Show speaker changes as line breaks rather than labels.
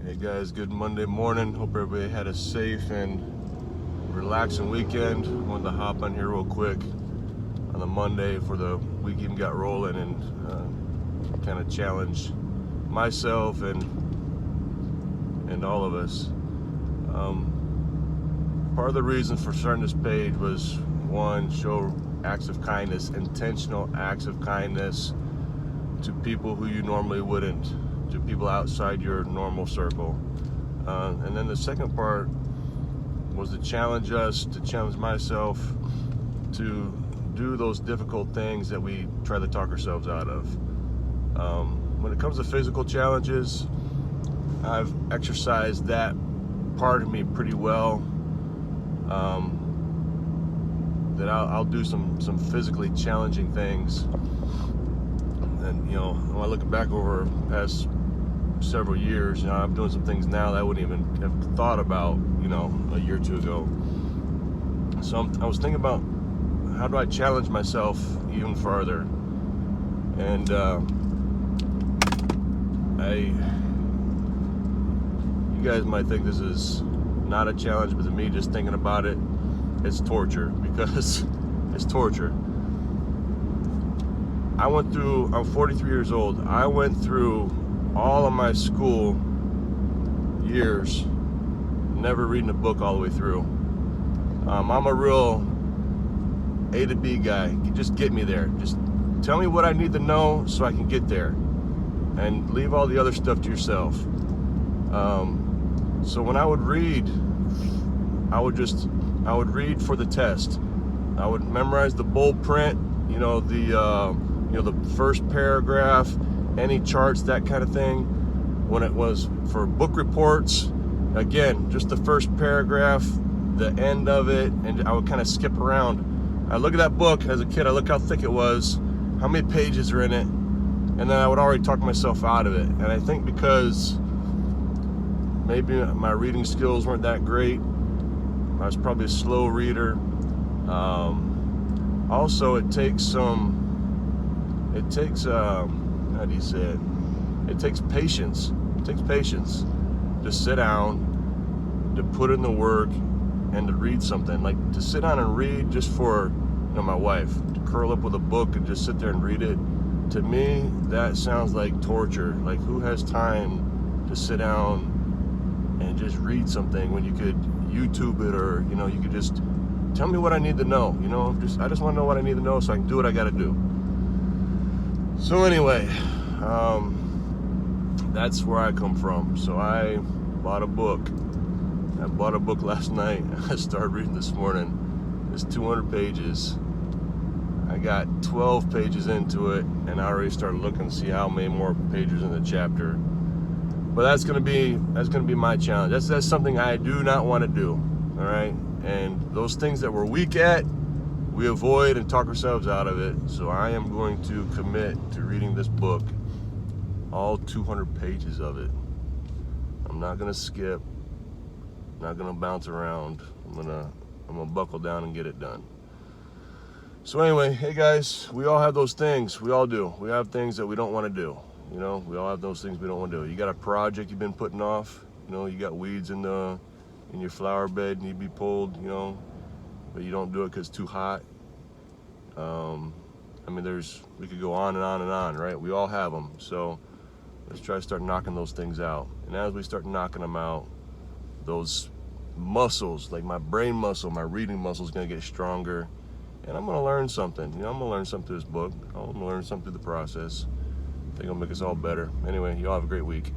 Hey guys, good Monday morning. Hope everybody had a safe and relaxing weekend. Wanted to hop on here real quick on the Monday before the weekend got rolling and kind of challenge myself and all of us. Part of the reason for starting this page was, one, show acts of kindness, intentional acts of kindness to people who you normally wouldn't, to people outside your normal circle. And then the second part was to challenge myself to do those difficult things that we try to talk ourselves out of. When it comes to physical challenges, I've exercised that part of me pretty well. That I'll do some physically challenging things. And when I look back over the past several years, I'm doing some things now that I wouldn't even have thought about, a year or two ago. So I was thinking about, how do I challenge myself even farther? And you guys might think this is not a challenge, but to me, just thinking about it, it's torture, because it's torture. I'm 43 years old. I went through all of my school years never reading a book all the way through. I'm a real A to B guy. You just get me there. Just tell me what I need to know so I can get there, and leave all the other stuff to yourself. So when I would read, I would read for the test. I would memorize the bold print, the first paragraph, any charts, that kind of thing. When it was for book reports, again, just the first paragraph, the end of it, and I would kind of skip around. I look at that book as a kid, I look how thick it was, how many pages are in it, and then I would already talk myself out of it. And I think because maybe my reading skills weren't that great, I was probably a slow reader. Also, it takes how do you say it? It takes patience. It takes patience to sit down, to put in the work, and to read something. Like, to sit down and read just for, my wife, to curl up with a book and just sit there and read it. To me, that sounds like torture. Like, who has time to sit down and just read something when you could YouTube it, or you could just tell me what I need to know. I just want to know what I need to know so I can do what I got to do. So anyway, that's where I come from. So I bought a book. I bought a book last night. I started reading this morning. It's 200 pages. I got 12 pages into it, and I already started looking to see how many more pages in the chapter. But that's gonna be my challenge. That's something I do not want to do. All right, and those things that we're weak at, we avoid and talk ourselves out of it. So I am going to commit to reading this book, all 200 pages of it. I'm not gonna skip. I'm not gonna bounce around. I'm gonna buckle down and get it done. So anyway, hey guys, we all have those things. We all do. We have things that we don't want to do. We all have those things we don't want to do. You got a project you've been putting off. You got weeds in your flower bed and need to be pulled. But you don't do it because it's too hot. We could go on and on and on, right? We all have them. So let's try to start knocking those things out. And as we start knocking them out, those muscles, like my brain muscle, my reading muscle, is going to get stronger. And I'm going to learn something. I'm going to learn something through this book. I'm going to learn something through the process. I think it'll make us all better. Anyway, y'all have a great week.